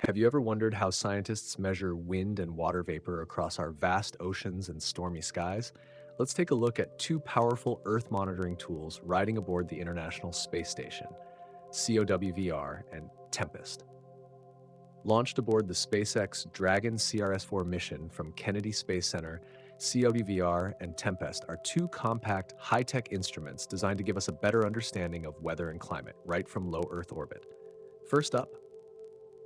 Have you ever wondered how scientists measure wind and water vapor across our vast oceans and stormy skies? Let's take a look at two powerful Earth monitoring tools riding aboard the International Space Station, COWVR and TEMPEST. Launched aboard the SpaceX Dragon CRS-4 mission from Kennedy Space Center, COWVR and TEMPEST are two compact, high-tech instruments designed to give us a better understanding of weather and climate right from low Earth orbit. First up,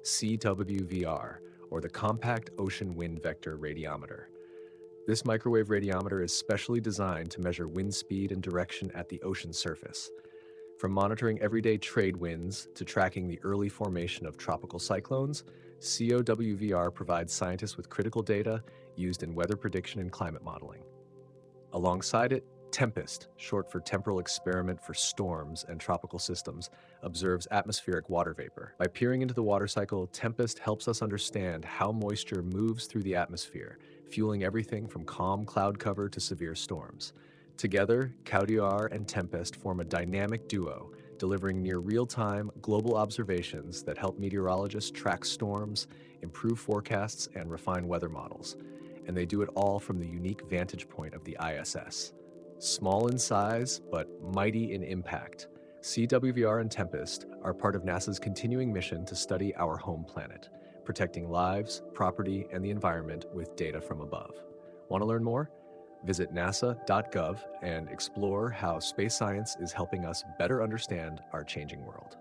CWVR, or the Compact Ocean Wind Vector Radiometer. This microwave radiometer is specially designed to measure wind speed and direction at the ocean surface. From monitoring everyday trade winds to tracking the early formation of tropical cyclones, COWVR provides scientists with critical data used in weather prediction and climate modeling. Alongside it, TEMPEST, short for Temporal Experiment for Storms and Tropical Systems, observes atmospheric water vapor. By peering into the water cycle, TEMPEST helps us understand how moisture moves through the atmosphere, fueling everything from calm cloud cover to severe storms. Together, COWVR and TEMPEST form a dynamic duo, delivering near real-time global observations that help meteorologists track storms, improve forecasts, and refine weather models. And they do it all from the unique vantage point of the ISS. Small in size, but mighty in impact, CWVR and TEMPEST are part of NASA's continuing mission to study our home planet, protecting lives, property, and the environment with data from above. Want to learn more? Visit nasa.gov and explore how space science is helping us better understand our changing world.